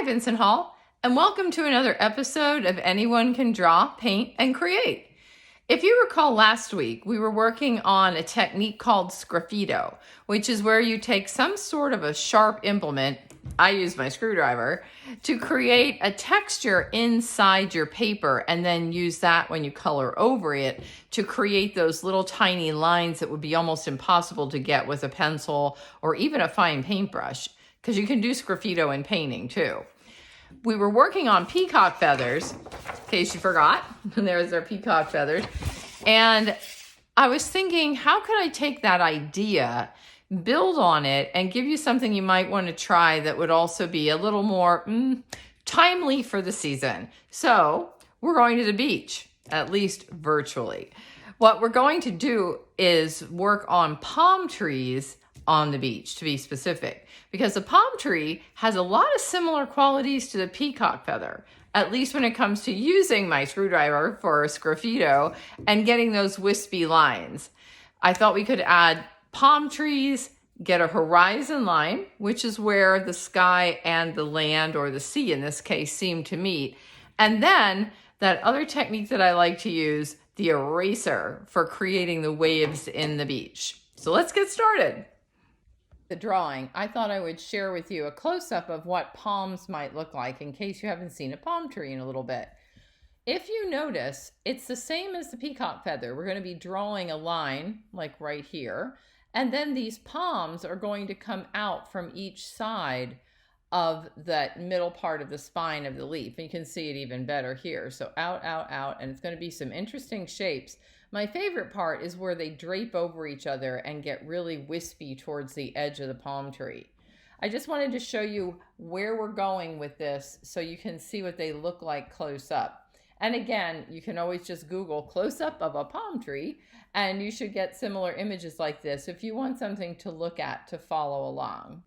Vinson Hall, and welcome to another episode of Anyone Can Draw, Paint, and Create. If you recall last week, we were working on a technique called sgraffito, which is where you take some sort of a sharp implement, I use my screwdriver, to create a texture inside your paper and then use that when you color over it to create those little tiny lines that would be almost impossible to get with a pencil or even a fine paintbrush, because you can do sgraffito in painting too. We were working on peacock feathers, in case you forgot. There's our peacock feathers. And I was thinking, how could I take that idea, build on it, and give you something you might want to try that would also be a little more timely for the season. So we're going to the beach, at least virtually. What we're going to do is work on palm trees on the beach, to be specific, because the palm tree has a lot of similar qualities to the peacock feather, at least when it comes to using my screwdriver for sgraffito and getting those wispy lines. I thought we could add palm trees, get a horizon line, which is where the sky and the land, or the sea in this case, seem to meet, and then that other technique that I like to use, the eraser, for creating the waves in the beach. So let's get started. The drawing, I thought I would share with you a close-up of what palms might look like in case you haven't seen a palm tree in a little bit. If you notice, it's the same as the peacock feather. We're going to be drawing a line like right here, and then these palms are going to come out from each side of that middle part of the spine of the leaf. And you can see it even better here. So out, out, out, and it's going to be some interesting shapes. My favorite part is where they drape over each other and get really wispy towards the edge of the palm tree. I just wanted to show you where we're going with this so you can see what they look like close up. And again, you can always just Google close-up of a palm tree, and you should get similar images like this if you want something to look at to follow along.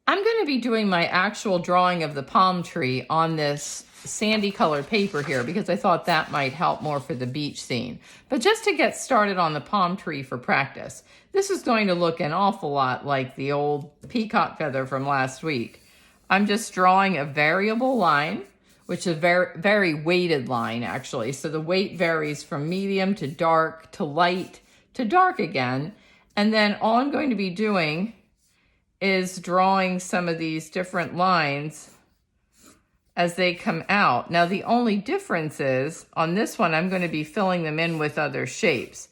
I'm going to be doing my actual drawing of the palm tree on this sandy colored paper here because I thought that might help more for the beach scene. But just to get started on the palm tree for practice, this is going to look an awful lot like the old peacock feather from last week. I'm just drawing a variable line, which is a very weighted line actually. So the weight varies from medium to dark to light to dark again. And then all I'm going to be doing is drawing some of these different lines as they come out. Now, the only difference is on this one, I'm going to be filling them in with other shapes.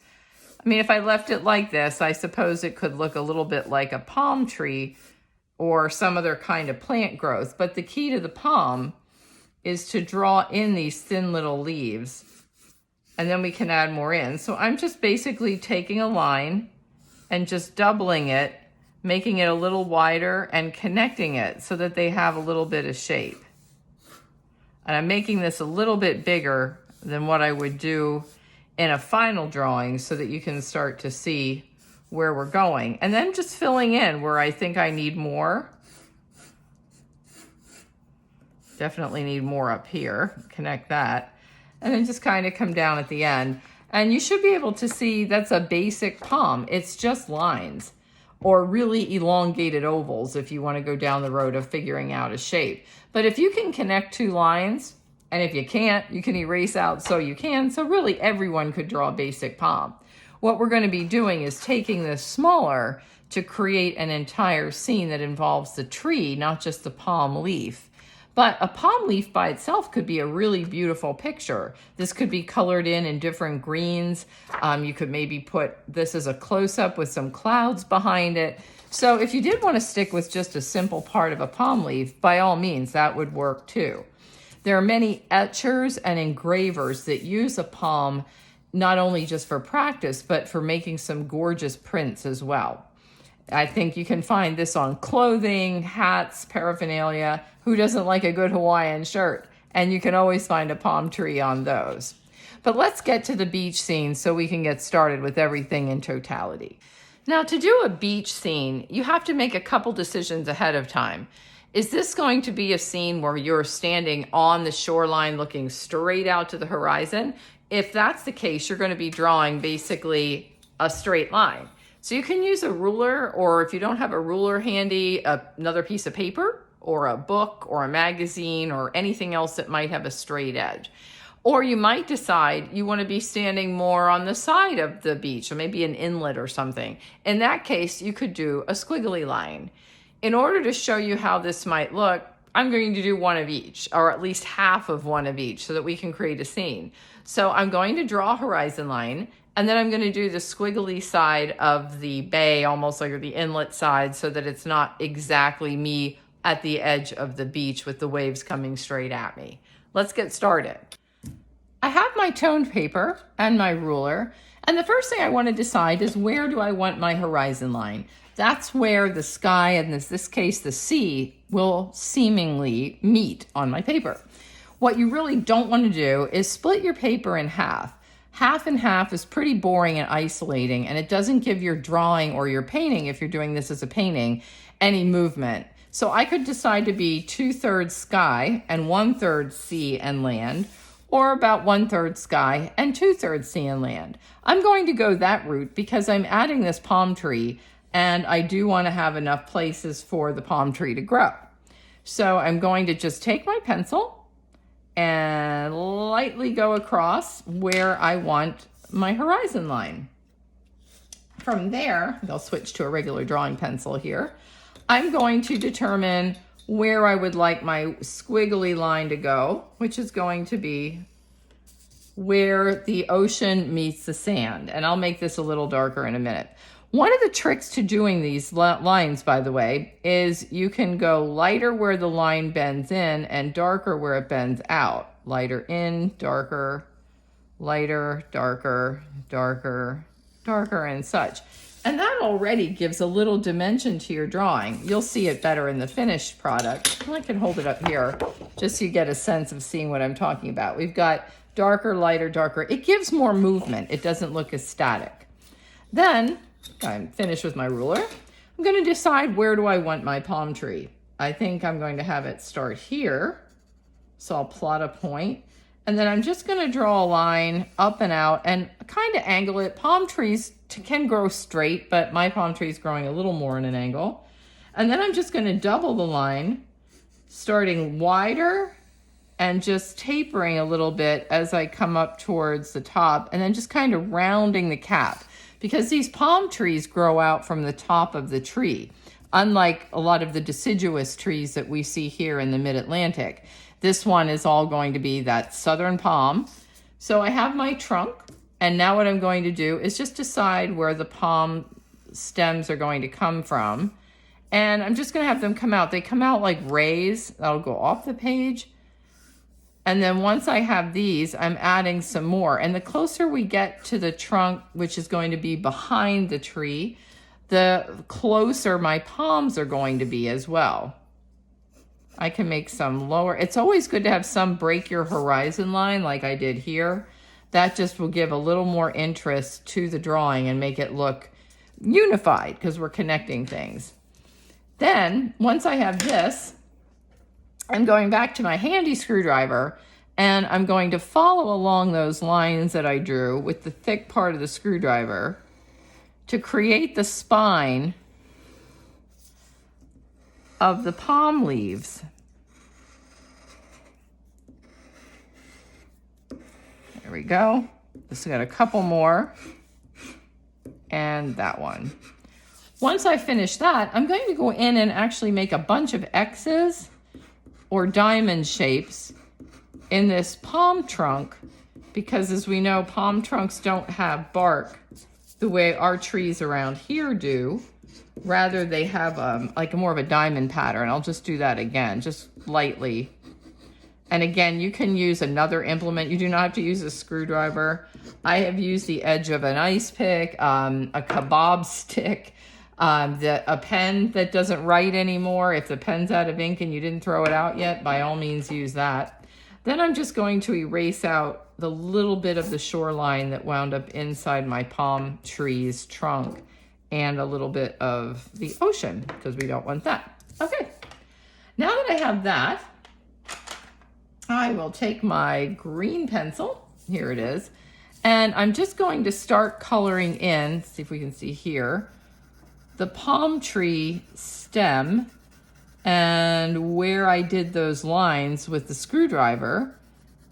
I mean, if I left it like this, I suppose it could look a little bit like a palm tree or some other kind of plant growth. But the key to the palm is to draw in these thin little leaves, and then we can add more in. So I'm just basically taking a line and just doubling it, making it a little wider and connecting it so that they have a little bit of shape. And I'm making this a little bit bigger than what I would do in a final drawing so that you can start to see where we're going. And then just filling in where I think I need more. Definitely need more up here. Connect that. And then just kind of come down at the end. And you should be able to see that's a basic palm. It's just lines, or really elongated ovals if you want to go down the road of figuring out a shape. But if you can connect two lines, and if you can't, you can erase out so you can. So really everyone could draw a basic palm. What we're going to be doing is taking this smaller to create an entire scene that involves the tree, not just the palm leaf. But a palm leaf by itself could be a really beautiful picture. This could be colored in different greens. You could maybe put this as a close-up with some clouds behind it. So if you did want to stick with just a simple part of a palm leaf, by all means, that would work too. There are many etchers and engravers that use a palm not only just for practice, but for making some gorgeous prints as well. I think you can find this on clothing, hats, paraphernalia. Who doesn't like a good Hawaiian shirt? And you can always find a palm tree on those. But let's get to the beach scene so we can get started with everything in totality. Now, to do a beach scene, you have to make a couple decisions ahead of time. Is this going to be a scene where you're standing on the shoreline looking straight out to the horizon? If that's the case, you're going to be drawing basically a straight line. So you can use a ruler, or if you don't have a ruler handy, another piece of paper or a book or a magazine or anything else that might have a straight edge. Or you might decide you want to be standing more on the side of the beach, or maybe an inlet or something. In that case, you could do a squiggly line. In order to show you how this might look, I'm going to do one of each, or at least half of one of each, so that we can create a scene. So I'm going to draw a horizon line, and then I'm going to do the squiggly side of the bay, almost like the inlet side, so that it's not exactly me at the edge of the beach with the waves coming straight at me. Let's get started. I have my toned paper and my ruler, and the first thing I want to decide is where do I want my horizon line? That's where the sky, and in this case the sea, will seemingly meet on my paper. What you really don't want to do is split your paper in half. Half and half is pretty boring and isolating, and it doesn't give your drawing or your painting, if you're doing this as a painting, any movement. So I could decide to be 2/3 sky and 1/3 sea and land, or about 1/3 sky and 2/3 sea and land. I'm going to go that route because I'm adding this palm tree, and I do want to have enough places for the palm tree to grow. So I'm going to just take my pencil and lightly go across where I want my horizon line. From there, I'll switch to a regular drawing pencil here. I'm going to determine where I would like my squiggly line to go, which is going to be where the ocean meets the sand. And I'll make this a little darker in a minute. One of the tricks to doing these lines, by the way, is you can go lighter where the line bends in and darker where it bends out. Lighter in, darker, lighter, darker, darker, darker, and such. And that already gives a little dimension to your drawing. You'll see it better in the finished product. I can hold it up here just so you get a sense of seeing what I'm talking about. We've got darker, lighter, darker. It gives more movement. It doesn't look as static. Then I'm finished with my ruler. I'm going to decide where do I want my palm tree. I think I'm going to have it start here. So I'll plot a point. And then I'm just going to draw a line up and out and kind of angle it. Palm trees can grow straight, but my palm tree is growing a little more in an angle. And then I'm just going to double the line, starting wider and just tapering a little bit as I come up towards the top, and then just kind of rounding the cap, because these palm trees grow out from the top of the tree, unlike a lot of the deciduous trees that we see here in the mid-Atlantic. This one is all going to be that southern palm. So I have my trunk, and now what I'm going to do is just decide where the palm stems are going to come from. And I'm just going to have them come out. They come out like rays. That'll go off the page. And then once I have these, I'm adding some more. And the closer we get to the trunk, which is going to be behind the tree, the closer my palms are going to be as well. I can make some lower. It's always good to have some break your horizon line like I did here. That just will give a little more interest to the drawing and make it look unified because we're connecting things. Then, once I have this, I'm going back to my handy screwdriver, and I'm going to follow along those lines that I drew with the thick part of the screwdriver to create the spine of the palm leaves. There we go. Just got a couple more, and that one. Once I finish that, I'm going to go in and actually make a bunch of X's or diamond shapes in this palm trunk, because as we know, palm trunks don't have bark the way our trees around here do. Rather, they have like more of a diamond pattern. I'll just do that again, just lightly. And again, you can use another implement. You do not have to use a screwdriver. I have used the edge of an ice pick, a kebab stick, a pen that doesn't write anymore. If the pen's out of ink and you didn't throw it out yet, by all means use that. Then I'm just going to erase out the little bit of the shoreline that wound up inside my palm tree's trunk, and a little bit of the ocean, because we don't want that. Okay, now that I have that, I will take my green pencil, here it is, and I'm just going to start coloring in, see if we can see here, the palm tree stem And where I did those lines with the screwdriver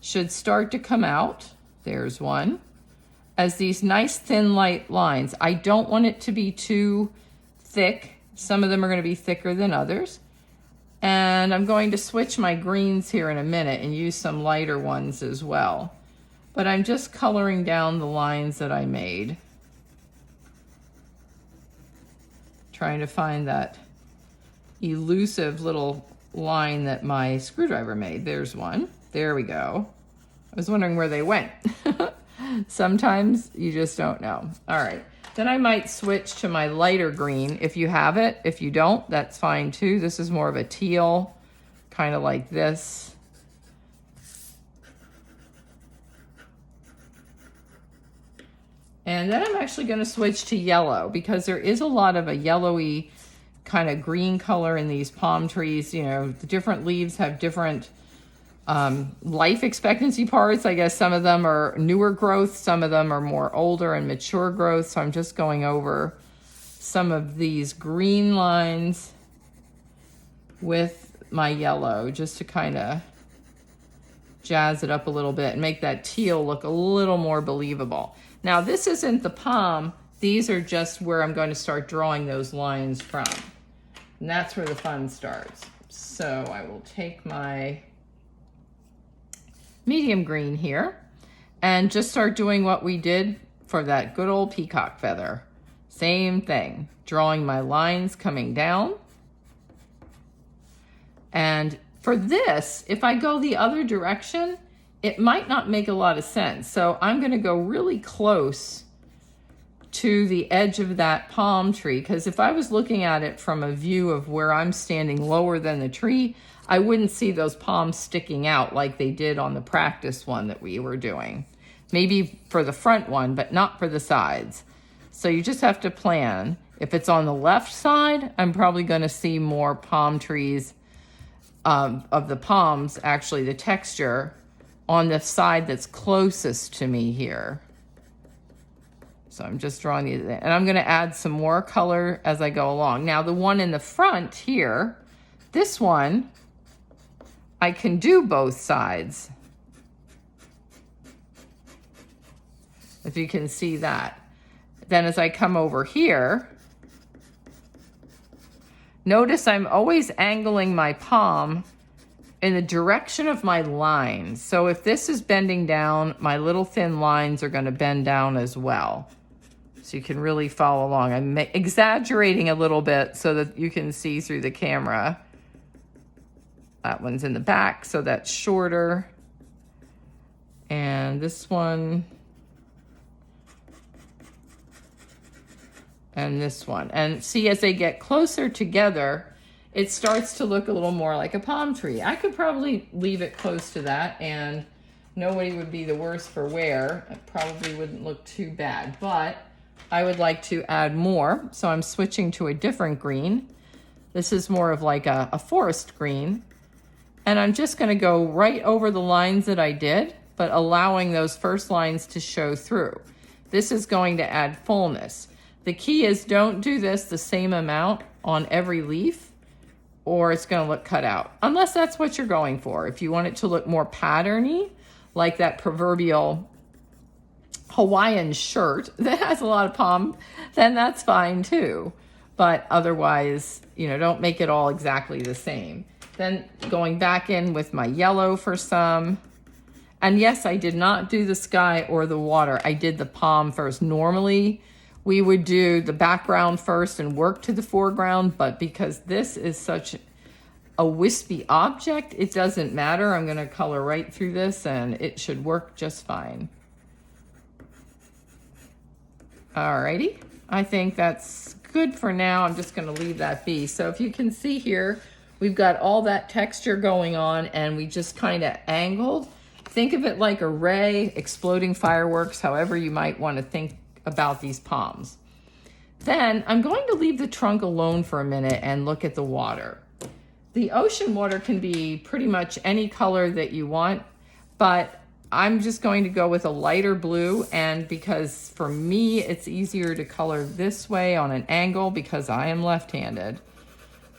should start to come out. There's one. As these nice thin light lines. I don't want it to be too thick. Some of them are going to be thicker than others. And I'm going to switch my greens here in a minute and use some lighter ones as well. But I'm just coloring down the lines that I made. Trying to find that elusive little line that my screwdriver made. There's one. There we go. I was wondering where they went. Sometimes you just don't know. All right. Then I might switch to my lighter green if you have it. If you don't, that's fine too. This is more of a teal, kind of like this. And then I'm actually going to switch to yellow because there is a lot of a yellowy kind of green color in these palm trees. You know, the different leaves have different life expectancy parts. I guess some of them are newer growth, some of them are more older and mature growth. So I'm just going over some of these green lines with my yellow just to kind of jazz it up a little bit and make that teal look a little more believable. Now this isn't the palm, these are just where I'm going to start drawing those lines from. And that's where the fun starts. So I will take my medium green here and just start doing what we did for that good old peacock feather. Same thing, drawing my lines coming down. And for this, if I go the other direction, it might not make a lot of sense. So I'm going to go really close to the edge of that palm tree, because if I was looking at it from a view of where I'm standing lower than the tree, I wouldn't see those palms sticking out like they did on the practice one that we were doing. Maybe for the front one, but not for the sides. So you just have to plan. If it's on the left side, I'm probably going to see more palm trees of the palms, actually the texture, on the side that's closest to me here. So I'm just drawing these, and I'm going to add some more color as I go along. Now the one in the front here, this one, I can do both sides. If you can see that. Then as I come over here, notice I'm always angling my palm in the direction of my lines. So if this is bending down, my little thin lines are going to bend down as well. So you can really follow along. I'm exaggerating a little bit so that you can see through the camera. That one's in the back, so that's shorter. And this one. And this one. And see, as they get closer together, it starts to look a little more like a palm tree. I could probably leave it close to that and nobody would be the worse for wear. It probably wouldn't look too bad, but I would like to add more. So I'm switching to a different green. This is more of like a forest green. And I'm just going to go right over the lines that I did, but allowing those first lines to show through. This is going to add fullness. The key is don't do this the same amount on every leaf or it's going to look cut out, unless that's what you're going for. If you want it to look more patterny, like that proverbial Hawaiian shirt that has a lot of palm, then that's fine too. But otherwise, you know, don't make it all exactly the same. Then going back in with my yellow for some. And yes, I did not do the sky or the water. I did the palm first. Normally, we would do the background first and work to the foreground, but because this is such a wispy object, it doesn't matter. I'm going to color right through this and it should work just fine. Alrighty, I think that's good for now. I'm just going to leave that be. So if you can see here, we've got all that texture going on and we just kind of angled. Think of it like a ray, exploding fireworks, however you might want to think about these palms. Then I'm going to leave the trunk alone for a minute and look at the water. The ocean water can be pretty much any color that you want, but I'm just going to go with a lighter blue, and because for me it's easier to color this way on an angle because I am left-handed,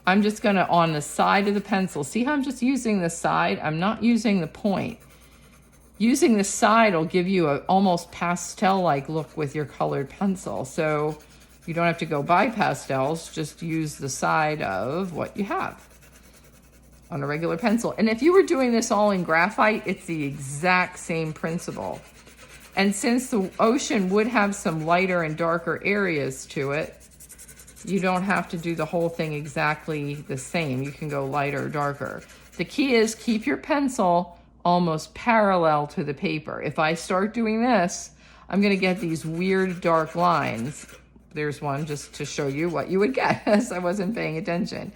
I'm just gonna, on the side of the pencil, see how I'm just using the side? I'm not using the point. Using the side will give you a almost pastel-like look with your colored pencil. So you don't have to go buy pastels, just use the side of what you have on a regular pencil. And if you were doing this all in graphite, it's the exact same principle. And since the ocean would have some lighter and darker areas to it, you don't have to do the whole thing exactly the same. You can go lighter or darker. The key is keep your pencil almost parallel to the paper. If I start doing this, I'm gonna get these weird dark lines. There's one just to show you what you would get as I wasn't paying attention.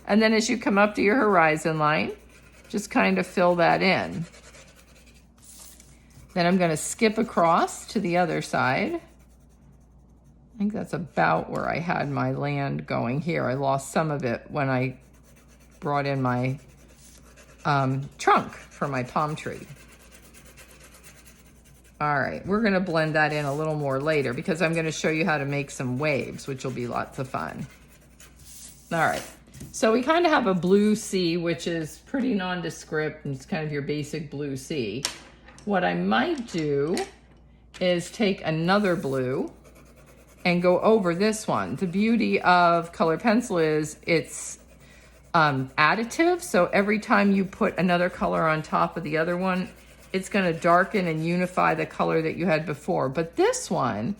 And then as you come up to your horizon line, just kind of fill that in. Then I'm gonna skip across to the other side. I think that's about where I had my land going here. I lost some of it when I brought in my trunk for my palm tree. All right, we're gonna blend that in a little more later because I'm gonna show you how to make some waves, which will be lots of fun. All right, so we kind of have a blue sea, which is pretty nondescript, and it's kind of your basic blue sea. What I might do is take another blue and go over this one. The beauty of colored pencil is it's additive, so every time you put another color on top of the other one, it's gonna darken and unify the color that you had before. But this one,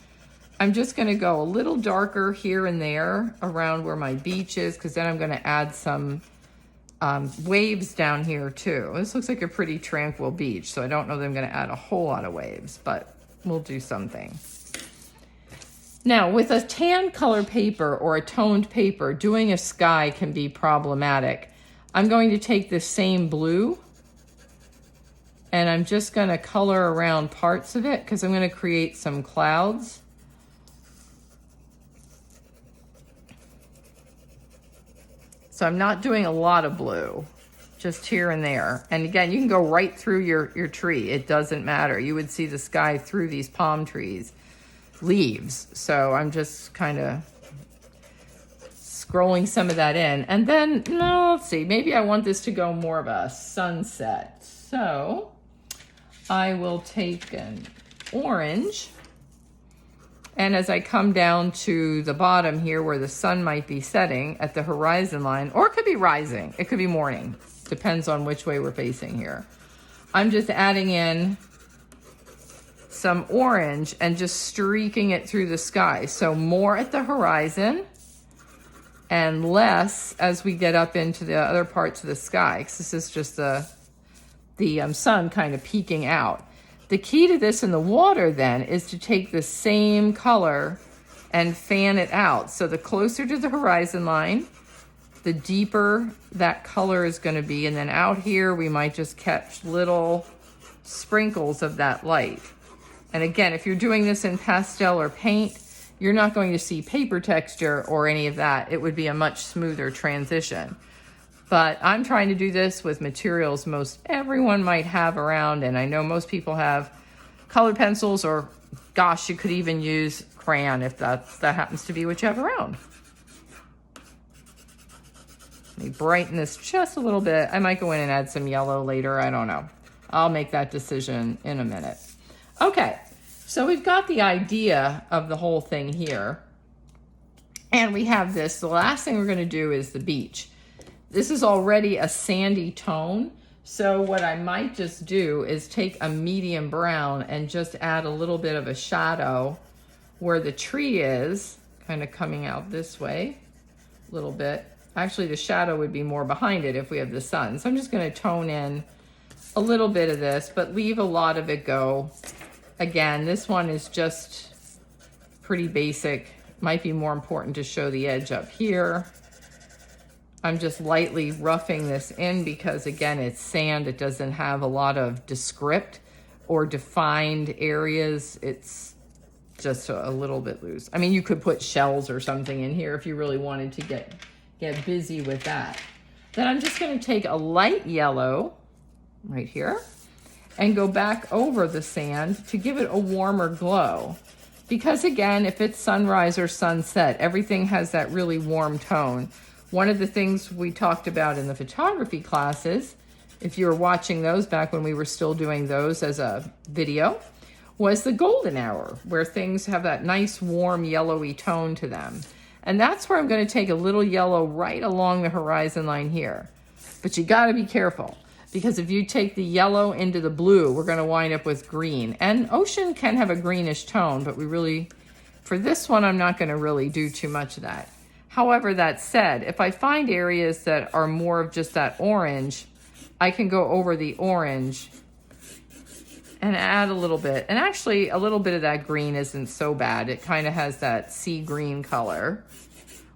I'm just gonna go a little darker here and there around where my beach is, because then I'm gonna add some waves down here too. This looks like a pretty tranquil beach, so I don't know that I'm gonna add a whole lot of waves, but we'll do something. Now, with a tan color paper or a toned paper, doing a sky can be problematic. I'm going to take this same blue and I'm just going to color around parts of it because I'm going to create some clouds. So I'm not doing a lot of blue, just here and there. And again, you can go right through your tree. It doesn't matter. You would see the sky through these palm trees leaves. So I'm just kind of scrolling some of that in. And then, no, let's see, maybe I want this to go more of a sunset. So I will take an orange, and as I come down to the bottom here where the sun might be setting at the horizon line, or it could be rising, it could be morning, depends on which way we're facing here. I'm just adding in some orange and just streaking it through the sky. So more at the horizon and less as we get up into the other parts of the sky, because this is just the sun kind of peeking out. The key to this in the water then is to take the same color and fan it out. So the closer to the horizon line, the deeper that color is going to be. And then out here, we might just catch little sprinkles of that light. And again, if you're doing this in pastel or paint, you're not going to see paper texture or any of that. It would be a much smoother transition. But I'm trying to do this with materials most everyone might have around, and I know most people have colored pencils, or gosh, you could even use crayon if that happens to be what you have around. Let me brighten this just a little bit. I might go in and add some yellow later, I don't know. I'll make that decision in a minute. Okay, so we've got the idea of the whole thing here. And we have this. The last thing we're going to do is the beach. This is already a sandy tone. So what I might just do is take a medium brown and just add a little bit of a shadow where the tree is, kind of coming out this way a little bit. Actually, the shadow would be more behind it if we have the sun. So I'm just going to tone in a little bit of this, but leave a lot of it go. Again, this one is just pretty basic. Might be more important to show the edge up here. I'm just lightly roughing this in because, again, it's sand. It doesn't have a lot of descript or defined areas. It's just a little bit loose. I mean, you could put shells or something in here if you really wanted to get busy with that. Then I'm just going to take a light yellow right here and go back over the sand to give it a warmer glow. Because again, if it's sunrise or sunset, everything has that really warm tone. One of the things we talked about in the photography classes, if you were watching those back when we were still doing those as a video, was the golden hour, where things have that nice warm yellowy tone to them. And that's where I'm going to take a little yellow right along the horizon line here. But you got to be careful, because if you take the yellow into the blue, we're going to wind up with green. And ocean can have a greenish tone, but for this one, I'm not going to really do too much of that. However, that said, if I find areas that are more of just that orange, I can go over the orange and add a little bit. And actually, a little bit of that green isn't so bad. It kind of has that sea green color,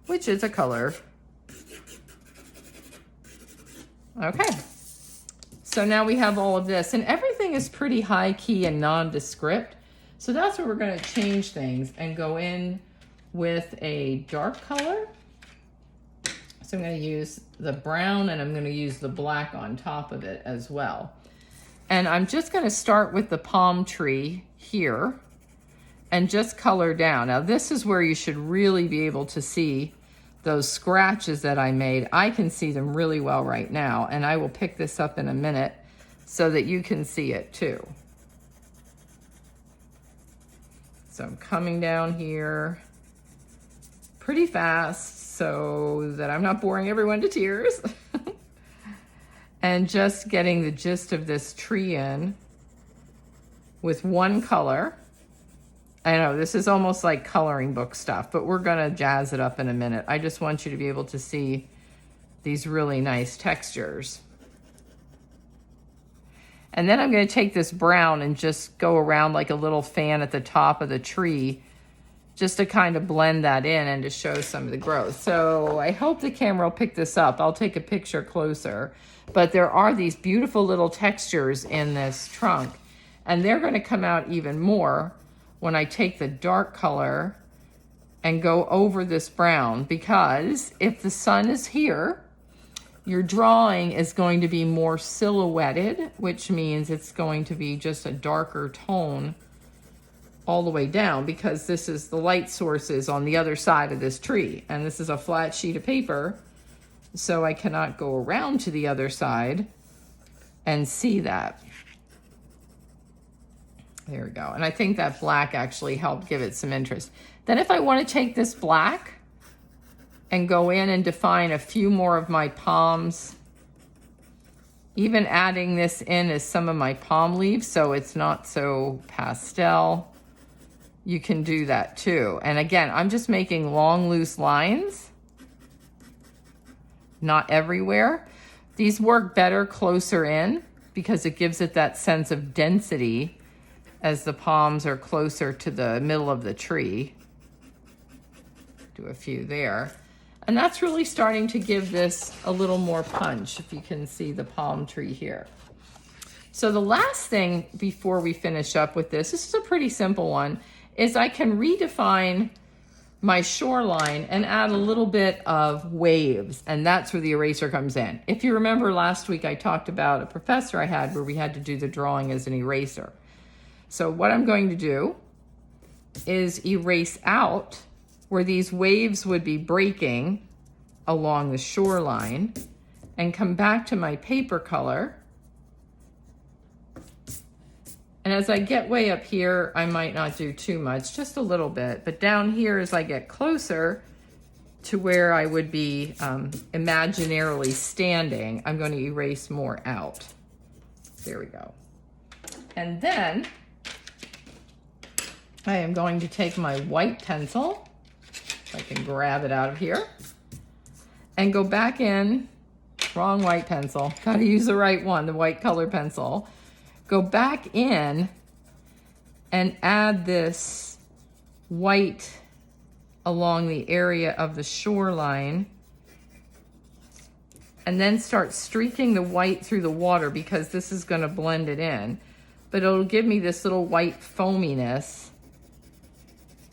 which is a color. Okay. So now we have all of this, and everything is pretty high key and nondescript. So that's where we're going to change things and go in with a dark color. So I'm going to use the brown, and I'm going to use the black on top of it as well. And I'm just going to start with the palm tree here and just color down. Now this is where you should really be able to see those scratches that I made. I can see them really well right now, and I will pick this up in a minute so that you can see it too. So I'm coming down here pretty fast so that I'm not boring everyone to tears. And just getting the gist of this tree in with one color. I know this is almost like coloring book stuff, but we're gonna jazz it up in a minute. I just want you to be able to see these really nice textures. And then I'm gonna take this brown and just go around like a little fan at the top of the tree, just to kind of blend that in and to show some of the growth. So I hope the camera will pick this up. I'll take a picture closer. But there are these beautiful little textures in this trunk, and they're going to come out even more when I take the dark color and go over this brown, because if the sun is here, your drawing is going to be more silhouetted, which means it's going to be just a darker tone all the way down, because this is the light sources on the other side of this tree, and this is a flat sheet of paper. So I cannot go around to the other side and see that. There we go. And I think that black actually helped give it some interest. Then if I want to take this black and go in and define a few more of my palms, even adding this in as some of my palm leaves so it's not so pastel, you can do that too. And again, I'm just making long, loose lines. Not everywhere. These work better closer in because it gives it that sense of density as the palms are closer to the middle of the tree. Do a few there. And that's really starting to give this a little more punch, if you can see the palm tree here. So the last thing before we finish up with this is a pretty simple one, is I can redefine my shoreline and add a little bit of waves, and that's where the eraser comes in. If you remember last week, I talked about a professor I had where we had to do the drawing as an eraser. So what I'm going to do is erase out where these waves would be breaking along the shoreline and come back to my paper color. And as I get way up here, I might not do too much, just a little bit. But down here, as I get closer to where I would be imaginarily standing, I'm going to erase more out. There we go. And then I am going to take my white pencil, if I can grab it out of here, and go back in, wrong white pencil, got to use the right one, the white color pencil. Go back in and add this white along the area of the shoreline, and then start streaking the white through the water because this is going to blend it in. But it'll give me this little white foaminess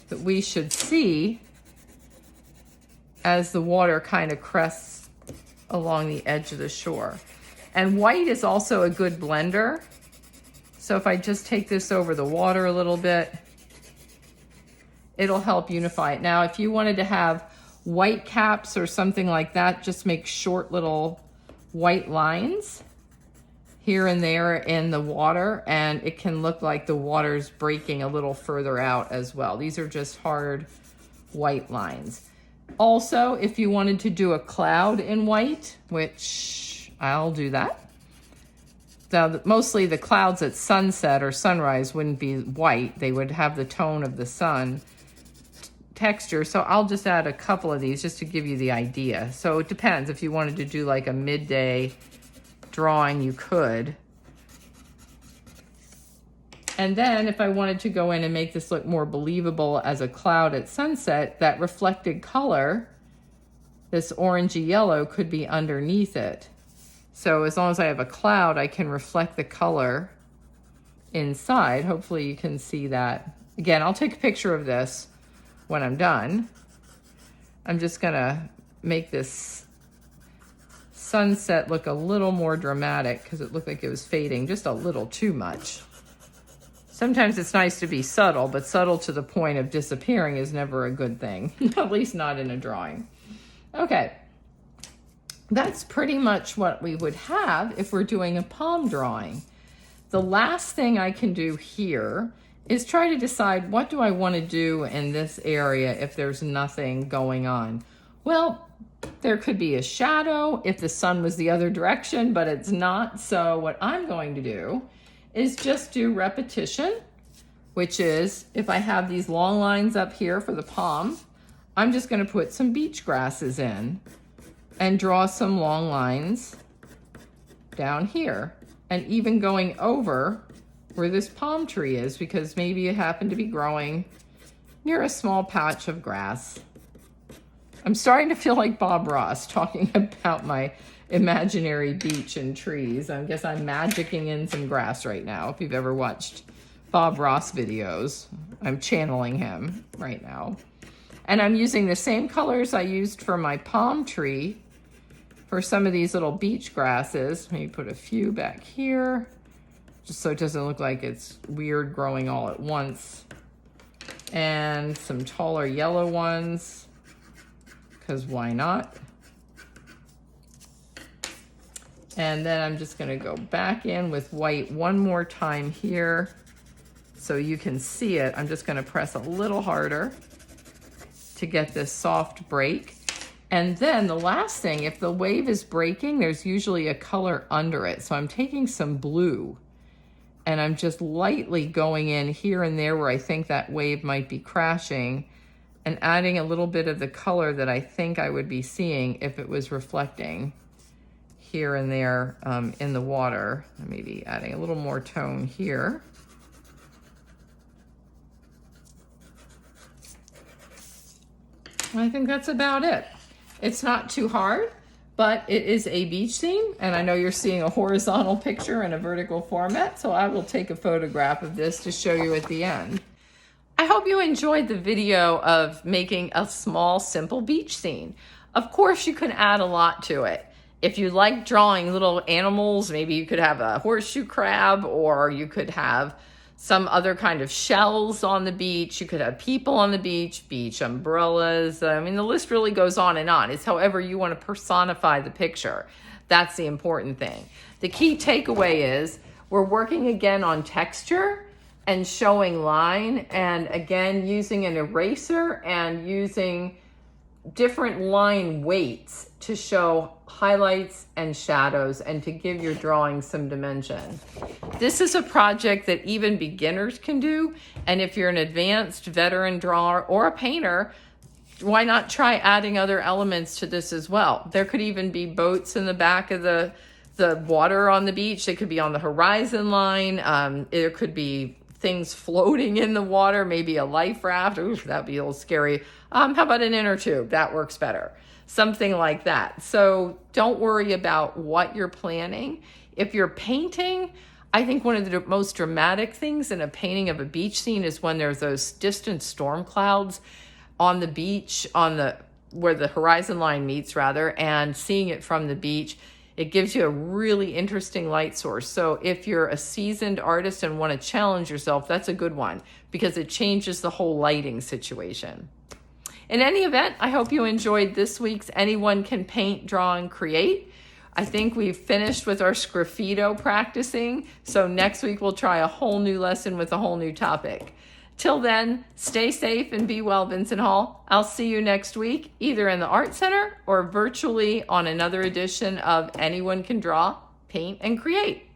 that we should see as the water kind of crests along the edge of the shore. And white is also a good blender. So if I just take this over the water a little bit, it'll help unify it. Now, if you wanted to have white caps or something like that, just make short little white lines here and there in the water, and it can look like the water's breaking a little further out as well. These are just hard white lines. Also, if you wanted to do a cloud in white, which I'll do that. Now, mostly the clouds at sunset or sunrise wouldn't be white. They would have the tone of the sun texture. So I'll just add a couple of these just to give you the idea. So it depends. If you wanted to do like a midday drawing, you could. And then if I wanted to go in and make this look more believable as a cloud at sunset, that reflected color, this orangey yellow, could be underneath it. So as long as I have a cloud, I can reflect the color inside. Hopefully you can see that. Again, I'll take a picture of this when I'm done. I'm just gonna make this sunset look a little more dramatic because it looked like it was fading just a little too much. Sometimes it's nice to be subtle, but subtle to the point of disappearing is never a good thing, at least not in a drawing. Okay, that's pretty much what we would have if we're doing a palm drawing. The last thing I can do here is try to decide, what do I want to do in this area if there's nothing going on? Well, there could be a shadow if the sun was the other direction, but it's not. So what I'm going to do is just do repetition, which is if I have these long lines up here for the palm, I'm just going to put some beach grasses in and draw some long lines down here, and even going over where this palm tree is, because maybe it happened to be growing near a small patch of grass. I'm starting to feel like Bob Ross talking about my imaginary beach and trees. I guess I'm magicking in some grass right now. If you've ever watched Bob Ross videos, I'm channeling him right now. And I'm using the same colors I used for my palm tree for some of these little beach grasses. Maybe put a few back here, just so it doesn't look like it's weird growing all at once. And some taller yellow ones, because why not? And then I'm just gonna go back in with white one more time here so you can see it. I'm just gonna press a little harder to get this soft break. And then the last thing, if the wave is breaking, there's usually a color under it. So I'm taking some blue and I'm just lightly going in here and there where I think that wave might be crashing, and adding a little bit of the color that I think I would be seeing if it was reflecting here and there in the water. Maybe adding a little more tone here. I think that's about it. It's not too hard, but it is a beach scene, and I know you're seeing a horizontal picture in a vertical format, so I will take a photograph of this to show you at the end. I hope you enjoyed the video of making a small, simple beach scene. Of course, you can add a lot to it. If you like drawing little animals, maybe you could have a horseshoe crab, or you could have some other kind of shells on the beach. You could have people on the beach, beach umbrellas. I mean, the list really goes on and on. It's however you want to personify the picture. That's the important thing. The key takeaway is we're working again on texture and showing line, and again using an eraser and using different line weights to show highlights and shadows and to give your drawing some dimension. This is a project that even beginners can do, and if you're an advanced veteran drawer or a painter, why not try adding other elements to this as well? There could even be boats in the back of the water on the beach. They could be on the horizon line. There could be things floating in the water, maybe a life raft. Ooh, that'd be a little scary. How about an inner tube? That works better. Something like that. So don't worry about what you're planning. If you're painting, I think one of the most dramatic things in a painting of a beach scene is when there's those distant storm clouds on the beach, where the horizon line meets rather, and seeing it from the beach. It gives you a really interesting light source. So if you're a seasoned artist and want to challenge yourself, that's a good one because it changes the whole lighting situation. In any event, I hope you enjoyed this week's Anyone Can Paint, Draw, and Create. I think we've finished with our sgraffito practicing, so next week we'll try a whole new lesson with a whole new topic. Till then, stay safe and be well, Vinson Hall. I'll see you next week, either in the Art Center or virtually on another edition of Anyone Can Draw, Paint, and Create.